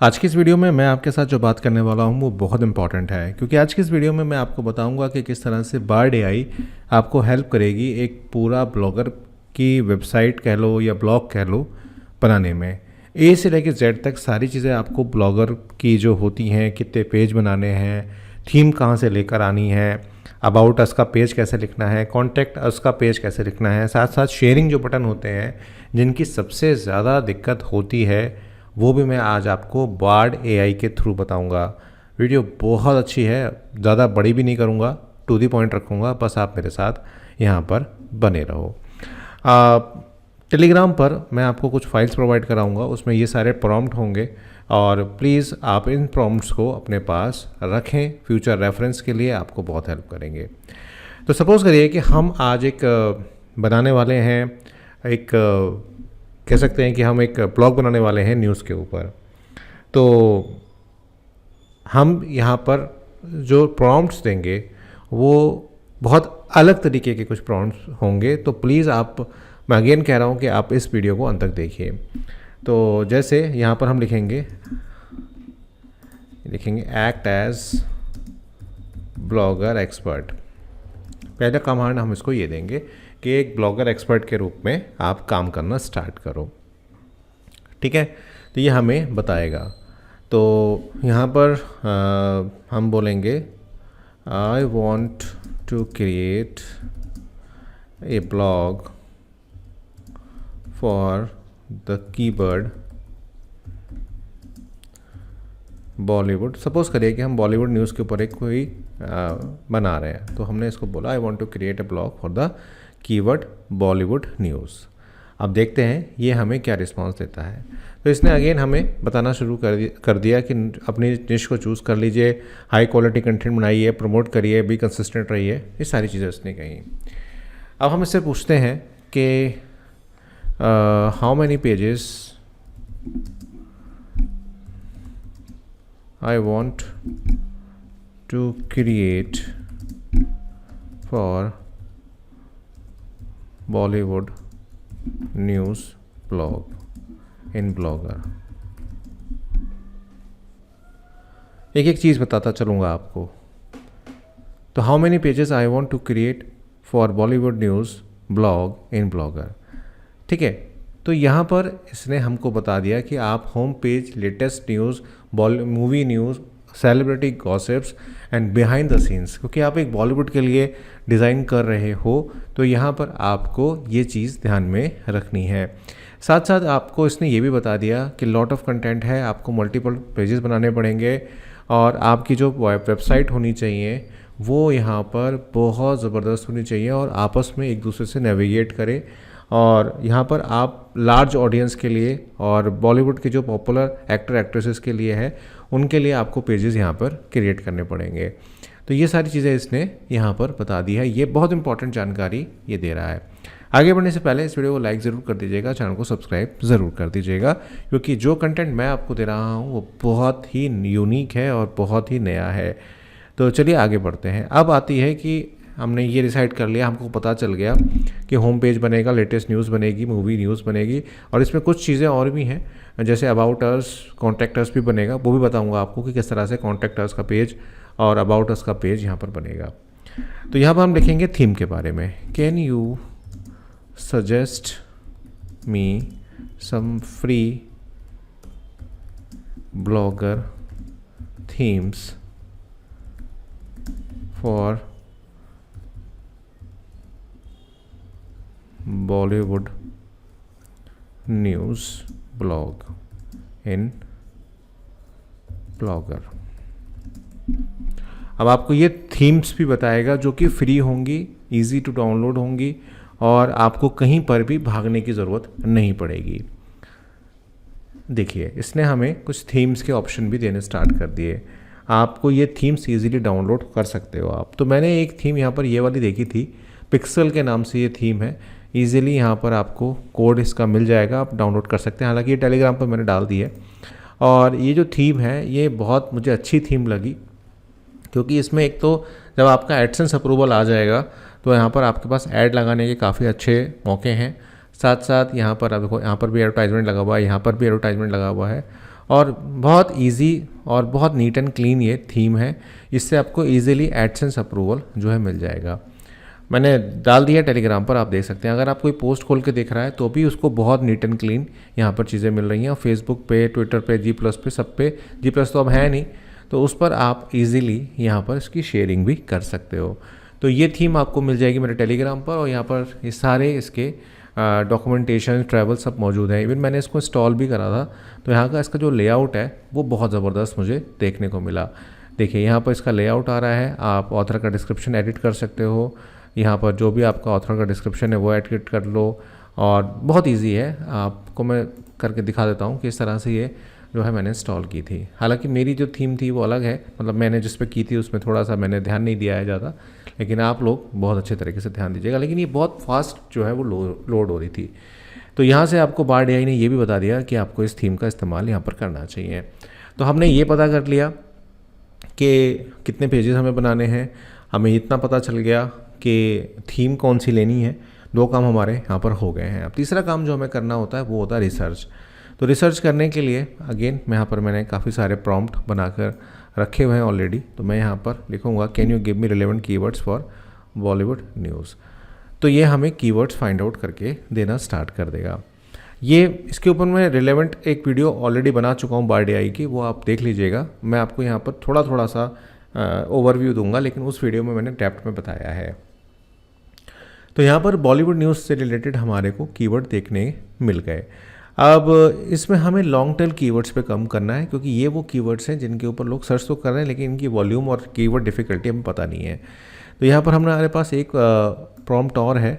आज की इस वीडियो में मैं आपके साथ जो बात करने वाला हूँ वो बहुत इंपॉर्टेंट है, क्योंकि आज की इस वीडियो में मैं आपको बताऊंगा कि किस तरह से बार्ड एआई आपको हेल्प करेगी एक पूरा ब्लॉगर की वेबसाइट कह लो या ब्लॉग कह लो बनाने में। ए से लेकर जेड तक सारी चीज़ें आपको ब्लॉगर की जो होती हैं, कितने पेज बनाने हैं, थीम कहाँ से लेकर आनी है, अबाउट अस का पेज कैसे लिखना है, कॉन्टैक्ट अस का पेज कैसे लिखना है, साथ साथ शेयरिंग जो बटन होते हैं जिनकी सबसे ज़्यादा दिक्कत होती है वो भी मैं आज आपको बार्ड एआई के थ्रू बताऊंगा। वीडियो बहुत अच्छी है, ज़्यादा बड़ी भी नहीं करूंगा, टू दी पॉइंट रखूंगा, बस आप मेरे साथ यहाँ पर बने रहो। टेलीग्राम पर मैं आपको कुछ फाइल्स प्रोवाइड कराऊंगा, उसमें ये सारे प्रॉम्प्ट होंगे और प्लीज़ आप इन प्रॉम्प्ट्स को अपने पास रखें, फ्यूचर रेफरेंस के लिए आपको बहुत हेल्प करेंगे। तो सपोज़ करिए कि हम आज एक बनाने वाले हैं, एक कह सकते हैं कि हम एक ब्लॉग बनाने वाले हैं न्यूज़ के ऊपर। तो हम यहाँ पर जो प्रॉम्प्ट्स देंगे वो बहुत अलग तरीके के कुछ प्रॉम्प्ट्स होंगे, तो प्लीज़ आप, मैं अगेन कह रहा हूँ कि आप इस वीडियो को अंत तक देखिए। तो जैसे यहाँ पर हम लिखेंगे एक्ट एज ब्लॉगर एक्सपर्ट। पहला कमांड हम इसको ये देंगे कि एक ब्लॉगर एक्सपर्ट के रूप में आप काम करना स्टार्ट करो। ठीक है, तो ये हमें बताएगा। तो यहाँ पर हम बोलेंगे I want to create a blog for the keyword Bollywood. Suppose करिए कि हम बॉलीवुड न्यूज़ के ऊपर एक कोई बना रहे हैं, तो हमने इसको बोला I want to create a blog for the keyword Bollywood news. अब देखते हैं ये हमें क्या रिस्पांस देता है। तो इसने अगेन हमें बताना शुरू कर दिया कि अपनी निश को चूज़ कर लीजिए, हाई क्वालिटी कंटेंट बनाइए, प्रमोट करिए, बी कंसिस्टेंट रहिए, ये सारी चीज़ें उसने कही। अब हम इससे पूछते हैं कि how many pages I want to create for Bollywood news blog in Blogger. एक एक चीज़ बताता चलूँगा आपको। तो how many pages I want to create for Bollywood news blog in Blogger. ठीक है, तो यहाँ पर इसने हमको बता दिया कि आप home page, latest news, movie news, celebrity gossips and behind the scenes, क्योंकि आप एक बॉलीवुड के लिए डिज़ाइन कर रहे हो तो यहाँ पर आपको ये चीज़ ध्यान में रखनी है। साथ साथ आपको इसने ये भी बता दिया कि लॉट ऑफ कंटेंट है, आपको मल्टीपल पेजेस बनाने पड़ेंगे और आपकी जो वेबसाइट होनी चाहिए वो यहाँ पर बहुत ज़बरदस्त होनी चाहिए और आपस में एक दूसरे से नेविगेट करे। और यहाँ पर आप लार्ज ऑडियंस के लिए और बॉलीवुड के जो पॉपुलर एक्टर एक्ट्रेसेस के लिए है उनके लिए आपको पेजेस यहाँ पर क्रिएट करने पड़ेंगे। तो ये सारी चीज़ें इसने यहाँ पर बता दी है, ये बहुत इंपॉर्टेंट जानकारी ये दे रहा है। आगे बढ़ने से पहले इस वीडियो को लाइक ज़रूर कर दीजिएगा, चैनल को सब्सक्राइब ज़रूर कर दीजिएगा, क्योंकि जो कंटेंट मैं आपको दे रहा हूँ वो बहुत ही यूनिक है और बहुत ही नया है। तो चलिए आगे बढ़ते हैं। अब आती है कि हमने ये डिसाइड कर लिया, हमको पता चल गया कि होम पेज बनेगा, लेटेस्ट न्यूज़ बनेगी, मूवी न्यूज़ बनेगी और इसमें कुछ चीज़ें और भी हैं, जैसे अबाउट अस, कॉन्टैक्ट अस भी बनेगा। वो भी बताऊंगा आपको कि किस तरह से कॉन्टैक्ट अस का पेज और अबाउट अस का पेज यहाँ पर बनेगा। तो यहाँ पर हम लिखेंगे थीम के बारे में। Can you suggest me some free Blogger themes for Bollywood news blog in Blogger. अब आपको ये थीम्स भी बताएगा जो कि फ्री होंगी, इजी टू डाउनलोड होंगी और आपको कहीं पर भी भागने की ज़रूरत नहीं पड़ेगी। देखिए, इसने हमें कुछ थीम्स के ऑप्शन भी देने स्टार्ट कर दिए। आपको ये थीम्स इजीली डाउनलोड कर सकते हो आप। तो मैंने एक थीम यहाँ पर ये वाली देखी थी, पिक्सल के नाम से ये थीम है। ईज़िली यहाँ पर आपको कोड इसका मिल जाएगा, आप डाउनलोड कर सकते हैं। हालांकि ये टेलीग्राम पर मैंने डाल दी है और ये जो थीम है ये बहुत मुझे अच्छी थीम लगी, क्योंकि इसमें एक तो जब आपका एडसेंस अप्रूवल आ जाएगा तो यहाँ पर आपके पास ऐड लगाने के काफ़ी अच्छे मौके हैं। साथ साथ यहाँ पर आप देखो, यहाँ पर भी एडवर्टाइजमेंट लगा हुआ है, यहाँ पर भी एडवर्टाइजमेंट लगा हुआ है और बहुत इजी और बहुत नीट एंड क्लीन ये थीम है। इससे आपको इजीली एडसेंस अप्रूवल जो है मिल जाएगा। मैंने डाल दिया टेलीग्राम पर, आप देख सकते हैं। अगर आप कोई पोस्ट खोल के देख रहा है तो भी उसको बहुत नीट एंड क्लीन यहाँ पर चीज़ें मिल रही हैं। और फेसबुक पे, ट्विटर पे, जी प्लस पे, सब पे, जी प्लस तो अब है नहीं, तो उस पर आप इजीली यहाँ पर इसकी शेयरिंग भी कर सकते हो। तो ये थीम आपको मिल जाएगी मेरे टेलीग्राम पर, और यहाँ पर ये सारे इसके डॉक्यूमेंटेशन, ट्रैवल सब मौजूद है। इवन मैंने इसको इंस्टॉल भी करा था, तो यहाँ का इसका जो लेआउट है वो बहुत ज़बरदस्त मुझे देखने को मिला। देखिए यहाँ पर इसका लेआउट आ रहा है। आप ऑथर का डिस्क्रिप्शन एडिट कर सकते हो, यहाँ पर जो भी आपका ऑथर का डिस्क्रिप्शन है वो एडिट कर लो, और बहुत इजी है। आपको मैं करके दिखा देता हूँ कि इस तरह से ये जो है मैंने इंस्टॉल की थी। हालांकि मेरी जो थीम थी वो अलग है, मतलब मैंने जिस पे की थी उसमें थोड़ा सा मैंने ध्यान नहीं दिया है ज़्यादा, लेकिन आप लोग बहुत अच्छे तरीके से ध्यान दीजिएगा। लेकिन ये बहुत फास्ट जो है वो लोड हो रही थी। तो यहाँ से आपको बार्ड एआई ने ये भी बता दिया कि आपको इस थीम का इस्तेमाल यहाँ पर करना चाहिए। तो हमने ये पता कर लिया कि कितने पेजेस हमें बनाने हैं, हमें इतना पता चल गया कि थीम कौन सी लेनी है। 2 काम हमारे यहाँ पर हो गए हैं। अब तीसरा काम जो हमें करना होता है वो होता है रिसर्च। तो रिसर्च करने के लिए अगेन मैंने काफ़ी सारे प्रॉम्प्ट बनाकर रखे हुए हैं ऑलरेडी। तो मैं यहाँ पर लिखूँगा can you give me relevant keywords for Bollywood news. तो ये हमें कीवर्ड्स फाइंड आउट करके देना स्टार्ट कर देगा। ये इसके ऊपर मैं रिलेवेंट एक वीडियो ऑलरेडी बना चुका हूँ बार्ड एआई की, वो आप देख लीजिएगा। मैं आपको यहाँ पर थोड़ा सा ओवरव्यू दूंगा, लेकिन उस वीडियो में मैंने डेप्थ में बताया है। तो यहाँ पर बॉलीवुड न्यूज़ से रिलेटेड हमारे को कीवर्ड देखने मिल गए। अब इसमें हमें लॉन्ग टेल कीवर्ड्स पे कम करना है, क्योंकि ये वो कीवर्ड्स हैं जिनके ऊपर लोग सर्च तो कर रहे हैं, लेकिन इनकी वॉल्यूम और कीवर्ड डिफ़िकल्टी हमें पता नहीं है। तो यहाँ पर हमारे पास एक प्रॉम्प्ट और है,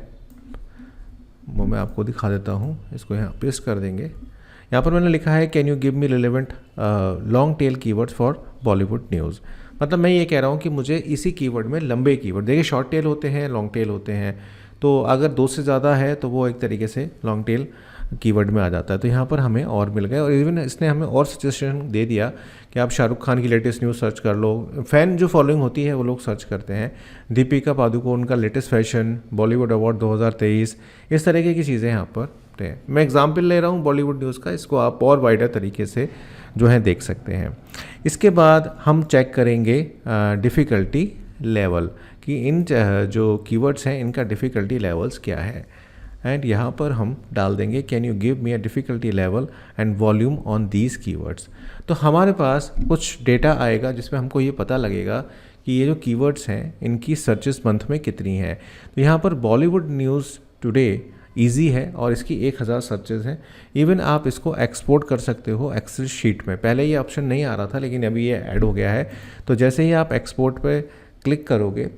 वो मैं आपको दिखा देता हूँ। इसको यहाँ पेस्ट कर देंगे। यहाँ पर मैंने लिखा है can you give me relevant long tail keywords for Bollywood news. मतलब मैं ये कह रहा हूँ कि मुझे इसी कीवर्ड में लंबे कीवर्ड, देखिए शॉर्ट टेल होते हैं, लॉन्ग टेल होते हैं, तो अगर 2 से ज़्यादा है तो वो एक तरीके से लॉन्ग टेल कीवर्ड में आ जाता है। तो यहाँ पर हमें और मिल गए, और इवन इसने हमें और सजेशन दे दिया कि आप शाहरुख खान की लेटेस्ट न्यूज़ सर्च कर लो। फ़ैन जो फॉलोइंग होती है वो लोग सर्च करते हैं। दीपिका पादुकोण का लेटेस्ट फैशन, बॉलीवुड अवार्ड 2023, इस तरीके की चीज़ें यहाँ पर हैं। मैं एग्जाम्पल ले रहा हूँ बॉलीवुड न्यूज़ का, इसको आप और वाइडर तरीके से जो है देख सकते हैं। इसके बाद हम चेक करेंगे डिफ़िकल्टी लेवल, कि इन जो कीवर्ड्स हैं इनका डिफ़िकल्टी लेवल्स क्या है। एंड यहाँ पर हम डाल देंगे can you give me a difficulty level and volume on these keywords. तो हमारे पास कुछ डेटा आएगा जिसमें हमको ये पता लगेगा कि ये जो कीवर्ड्स हैं इनकी सर्चेस मंथ में कितनी हैं। तो यहाँ पर बॉलीवुड न्यूज़ टुडे ईजी है और इसकी 1000 सर्चेस हैं। इवन आप इसको एक्सपोर्ट कर सकते हो एक्सेल शीट में। पहले ये ऑप्शन नहीं आ रहा था, लेकिन अभी ये ऐड हो गया है। तो जैसे ही आप एक्सपोर्ट पे क्लिक करोगे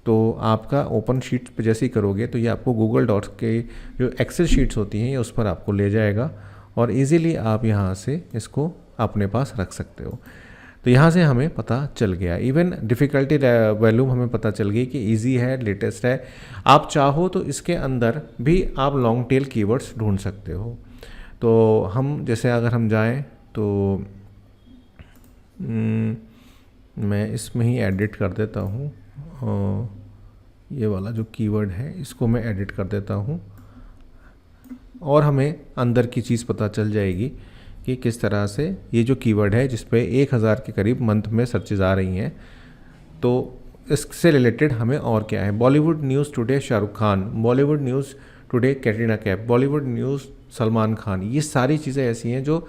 तो आपका ओपन शीट पे जैसे ही करोगे तो ये आपको गूगल डॉट्स के जो एक्सेल शीट्स होती हैं ये उस पर आपको ले जाएगा, और इजीली आप यहाँ से इसको अपने पास रख सकते हो। तो यहाँ से हमें पता चल गया। इवन डिफ़िकल्टी वैल्यूम हमें पता चल गई कि इजी है, लेटेस्ट है। आप चाहो तो इसके अंदर भी आप लॉन्ग टेल कीवर्ड्स ढूंढ सकते हो। तो हम जैसे अगर हम जाएं तो मैं इसमें ही एडिट कर देता हूँ, ये वाला जो कीवर्ड है इसको मैं एडिट कर देता हूँ, और हमें अंदर की चीज़ पता चल जाएगी कि किस तरह से ये जो कीवर्ड है जिस पे 1000 के करीब मंथ में सर्चेज आ रही हैं, तो इससे रिलेटेड हमें और क्या है। Bollywood news today Shahrukh Khan, Bollywood news today Katrina Kaif, Bollywood news Salman Khan, ये सारी चीज़ें ऐसी हैं जो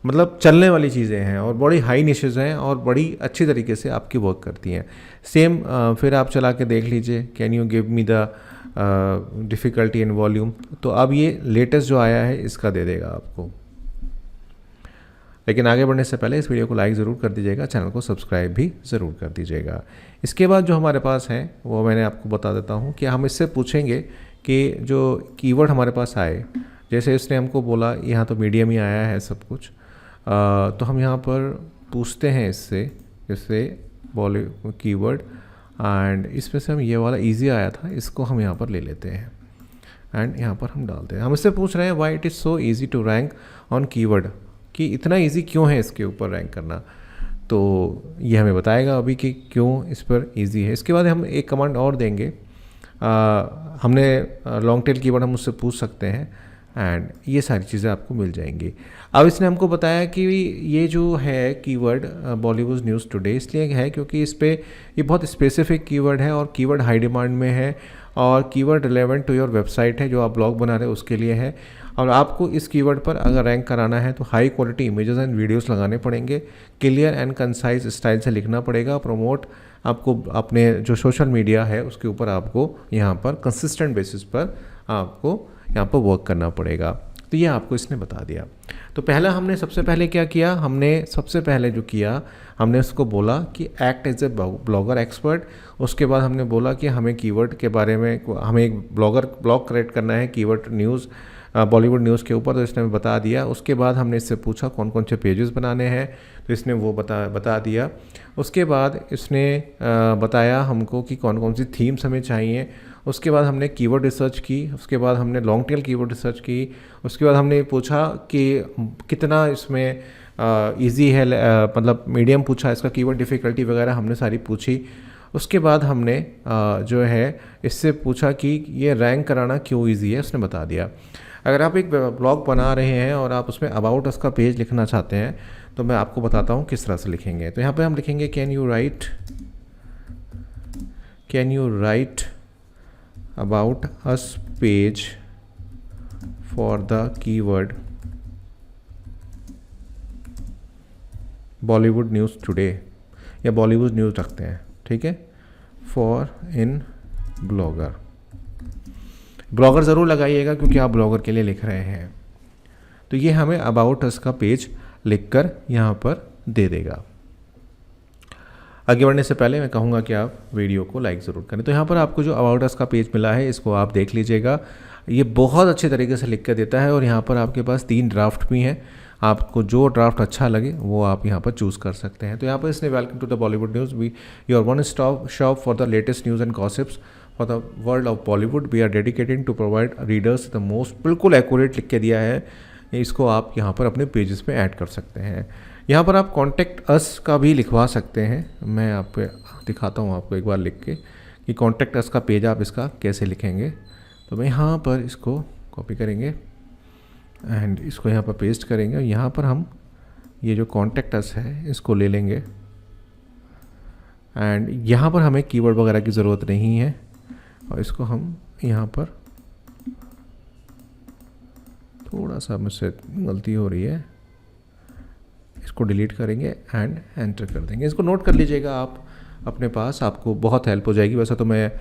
मतलब चलने वाली चीज़ें हैं और बड़ी हाई निशेज़ हैं और बड़ी अच्छी तरीके से आपकी वर्क करती हैं। सेम फिर आप चला के देख लीजिए can you give me the difficulty and volume. तो अब ये लेटेस्ट जो आया है इसका दे देगा आपको। लेकिन आगे बढ़ने से पहले इस वीडियो को लाइक ज़रूर कर दीजिएगा, चैनल को सब्सक्राइब भी ज़रूर कर दीजिएगा। इसके बाद जो हमारे पास हैं वो मैंने आपको बता देता हूँ कि हम इससे पूछेंगे कि जो कीवर्ड हमारे पास आए, जैसे इसने हमको बोला यहाँ तो मीडियम ही आया है सब कुछ, तो हम यहाँ पर पूछते हैं इससे, जैसे बॉलीवुड कीवर्ड, एंड इसमें से हम ये वाला इजी आया था इसको हम यहाँ पर ले लेते हैं एंड यहाँ पर हम डालते हैं। हम इससे पूछ रहे हैं why it is so easy to rank on keyword, कि इतना इजी क्यों है इसके ऊपर रैंक करना। तो ये हमें बताएगा अभी कि क्यों इस पर इजी है। इसके बाद हम एक कमांड और देंगे, हमने लॉन्ग टेल कीवर्ड हम उससे पूछ सकते हैं एंड ये सारी चीज़ें आपको मिल जाएंगी। अब इसने हमको बताया कि ये जो है कीवर्ड बॉलीवुड न्यूज़ टुडे इसलिए है क्योंकि इस पे ये बहुत स्पेसिफिक कीवर्ड है और कीवर्ड हाई डिमांड में है और keyword relevant to your website है जो आप ब्लॉग बना रहे हैं उसके लिए है। और आपको इस कीवर्ड पर अगर रैंक कराना है तो high quality images and videos लगाने पड़ेंगे, क्लियर एंड कंसाइज स्टाइल से लिखना पड़ेगा, प्रमोट आपको अपने जो सोशल मीडिया है उसके ऊपर आपको यहाँ पर कंसिस्टेंट बेसिस पर आपको यहाँ पर वर्क करना पड़ेगा। तो ये आपको इसने बता दिया। तो पहला हमने सबसे पहले क्या किया, हमने सबसे पहले जो किया हमने उसको बोला कि act as a blogger expert. उसके बाद हमने बोला कि हमें कीवर्ड के बारे में, हमें एक ब्लॉग क्रिएट करना है कीवर्ड न्यूज़ बॉलीवुड न्यूज़ के ऊपर, तो इसने बता दिया। उसके बाद हमने इससे पूछा कौन कौन से पेजेस बनाने हैं, तो इसने वो बता दिया। उसके बाद इसने बताया हमको कि कौन कौन सी थीम्स हमें चाहिए। उसके बाद हमने कीवर्ड रिसर्च की, उसके बाद हमने लॉन्ग टेल कीवर्ड रिसर्च की। उसके बाद हमने पूछा कि कितना इसमें इजी है, मतलब मीडियम पूछा, इसका कीवर्ड डिफ़िकल्टी वगैरह हमने सारी पूछी। उसके बाद हमने जो है इससे पूछा कि ये रैंक कराना क्यों इजी है, उसने बता दिया। अगर आप एक ब्लॉग बना रहे हैं और आप उसमें अबाउट अस का पेज लिखना चाहते हैं तो मैं आपको बताता हूँ किस तरह से लिखेंगे। तो यहाँ पे हम लिखेंगे can you right about us page for the keyword Bollywood news today, या बॉलीवुड न्यूज़ रखते हैं, ठीक है, फॉर इन ब्लॉगर ज़रूर लगाइएगा क्योंकि आप ब्लॉगर के लिए लिख रहे हैं। तो ये हमें अबाउट अस का पेज लिखकर यहाँ पर दे देगा। आगे बढ़ने से पहले मैं कहूँगा कि आप वीडियो को लाइक ज़रूर करें। तो यहाँ पर आपको जो अबाउट अस का पेज मिला है इसको आप देख लीजिएगा। ये बहुत अच्छे तरीके से लिख कर देता है और यहाँ पर आपके पास 3 ड्राफ्ट भी हैं। आपको जो ड्राफ्ट अच्छा लगे वो आप यहाँ पर चूज़ कर सकते हैं। तो यहाँ पर इसने welcome to the Bollywood news, we your one stop shop for the latest news and gossips for the world of Bollywood, we are dedicated to provide readers the most, बिल्कुल एक्यूरेट लिख के दिया है। इसको आप यहाँ पर अपने पेजेस में ऐड कर सकते हैं। यहाँ पर आप कॉन्टैक्ट अस का भी लिखवा सकते हैं। मैं आपको दिखाता हूँ आपको एक बार लिख के कि कॉन्टैक्ट अस का पेज आप इसका कैसे लिखेंगे। तो मैं यहाँ पर इसको कॉपी करेंगे एंड इसको यहाँ पर पेस्ट करेंगे और यहाँ पर हम ये जो कॉन्टैक्ट अस है इसको ले लेंगे एंड यहाँ पर हमें कीवर्ड वगैरह की ज़रूरत नहीं है और इसको हम यहाँ पर, थोड़ा सा मुझसे गलती हो रही है, इसको डिलीट करेंगे एंड एंटर कर देंगे। इसको नोट कर लीजिएगा आप अपने पास, आपको बहुत हेल्प हो जाएगी। वैसे तो मैं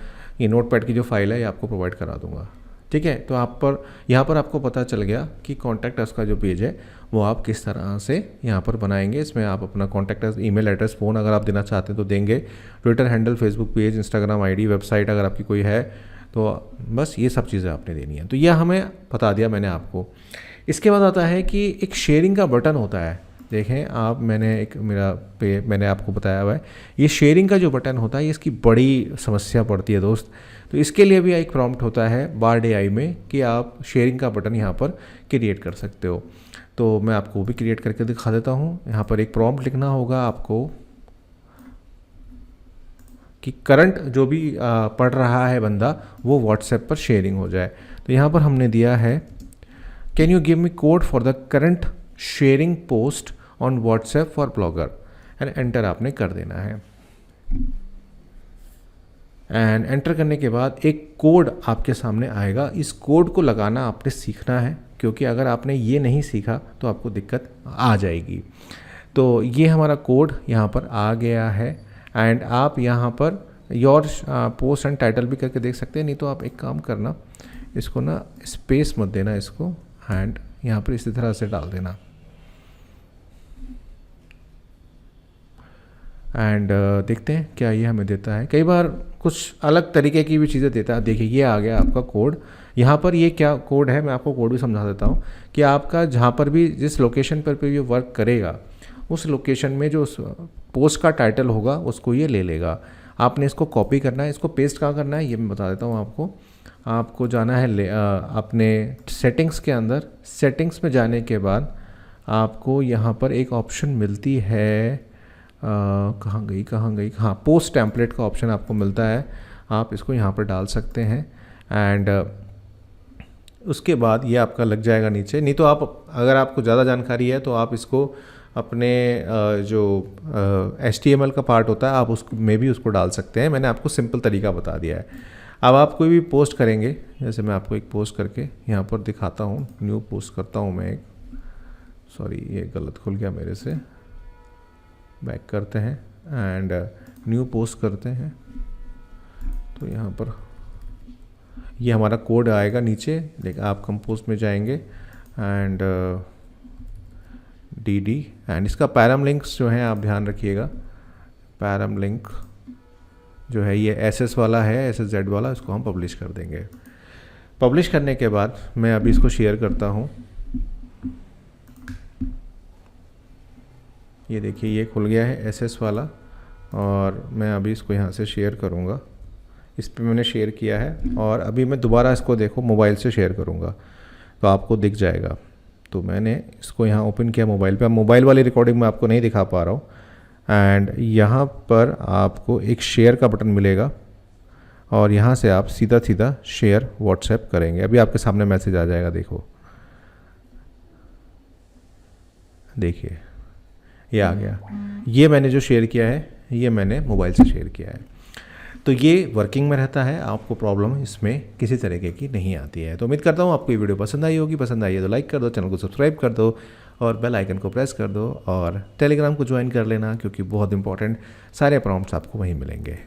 ये नोटपैड की जो फाइल है ये आपको प्रोवाइड करा दूंगा, ठीक है। तो आप पर यहाँ पर आपको पता चल गया कि कॉन्टैक्ट अस का जो पेज है वो आप किस तरह से यहाँ पर बनाएंगे। इसमें आप अपना contact us, email address, phone अगर आप देना चाहते हैं तो देंगे, Twitter handle, Facebook page, Instagram ID, website अगर आपकी कोई है तो बस ये सब चीज़ें आपने देनी है। तो यह हमें बता दिया मैंने आपको। इसके बाद आता है कि एक शेयरिंग का बटन होता है। देखें आप, मैंने आपको बताया हुआ है ये शेयरिंग का जो बटन होता है ये इसकी बड़ी समस्या पड़ती है दोस्त। तो इसके लिए भी एक प्रॉम्प्ट होता है बार्ड एआई में कि आप शेयरिंग का बटन यहाँ पर क्रिएट कर सकते हो। तो मैं आपको वो भी क्रिएट करके दिखा देता हूँ। यहाँ पर एक प्रॉम्प्ट लिखना होगा आपको कि करंट जो भी पढ़ रहा है बंदा वो व्हाट्सएप पर शेयरिंग हो जाए। तो यहाँ पर हमने दिया है can you give me code for the current sharing post on WhatsApp for blogger, and enter आपने कर देना है। एंड एंटर करने के बाद एक कोड आपके सामने आएगा। इस कोड को लगाना आपने सीखना है क्योंकि अगर आपने ये नहीं सीखा तो आपको दिक्कत आ जाएगी। तो ये हमारा कोड यहाँ पर आ गया है एंड आप यहाँ per your post and title भी करके देख सकते हैं। नहीं तो आप एक काम करना, इसको ना स्पेस मत देना इसको, एंड यहाँ पर इसी तरह से डाल देना एंड देखते हैं क्या ये हमें देता है। कई बार कुछ अलग तरीके की भी चीज़ें देता है। देखिए ये आ गया आपका कोड। यहाँ पर ये क्या कोड है, मैं आपको कोड भी समझा देता हूँ कि आपका जहाँ पर भी जिस लोकेशन पर ये वर्क करेगा उस लोकेशन में जो पोस्ट का टाइटल होगा उसको ये ले लेगा। आपने इसको कॉपी करना है। इसको पेस्ट कहाँ करना है ये मैं बता देता हूँ आपको। आपको जाना है अपने सेटिंग्स के अंदर। सेटिंग्स में जाने के बाद आपको यहाँ पर एक ऑप्शन मिलती है, कहाँ गई, हाँ, पोस्ट टेम्पलेट का ऑप्शन आपको मिलता है। आप इसको यहाँ पर डाल सकते हैं एंड उसके बाद ये आपका लग जाएगा नीचे। नहीं तो आप, अगर आपको ज़्यादा जानकारी है तो आप इसको अपने जो HTML का पार्ट होता है आप उसको में भी उसको डाल सकते हैं। मैंने आपको सिंपल तरीका बता दिया है। अब आप कोई भी पोस्ट करेंगे, जैसे मैं आपको एक पोस्ट करके यहाँ पर दिखाता हूँ, न्यू पोस्ट करता हूँ मैं एक, सॉरी ये गलत खुल गया मेरे से, बैक करते हैं एंड न्यू पोस्ट करते हैं। तो यहाँ पर ये हमारा कोड आएगा नीचे, लेकिन आप कंपोज में जाएंगे एंड dd एंड इसका पैरम लिंक्स जो है आप ध्यान रखिएगा, पैरम लिंक जो है ये SS वाला है, SSZ वाला, इसको हम पब्लिश कर देंगे। पब्लिश करने के बाद मैं अभी इसको शेयर करता हूँ। ये देखिए ये खुल गया है SS वाला, और मैं अभी इसको यहाँ से शेयर करूँगा। इस पे मैंने शेयर किया है और अभी मैं दोबारा इसको देखो मोबाइल से शेयर करूँगा तो आपको दिख जाएगा। तो मैंने इसको यहाँ ओपन किया मोबाइल पे। अब मोबाइल वाली रिकॉर्डिंग मैं आपको नहीं दिखा पा रहा हूँ। एंड यहाँ पर आपको एक शेयर का बटन मिलेगा और यहाँ से आप सीधा सीधा शेयर व्हाट्सएप करेंगे। अभी आपके सामने मैसेज आ जाएगा, देखो, देखिए ये आ गया। ये मैंने जो शेयर किया है ये मैंने मोबाइल से शेयर किया है। तो ये वर्किंग में रहता है, आपको प्रॉब्लम इसमें किसी तरीके की नहीं आती है। तो उम्मीद करता हूँ आपको ये वीडियो पसंद आई होगी। पसंद आई है तो लाइक कर दो, चैनल को सब्सक्राइब कर दो और बेल आइकन को प्रेस कर दो और टेलीग्राम को ज्वाइन कर लेना, क्योंकि बहुत इंपॉर्टेंट सारे प्रॉम्प्ट्स आपको वहीं मिलेंगे।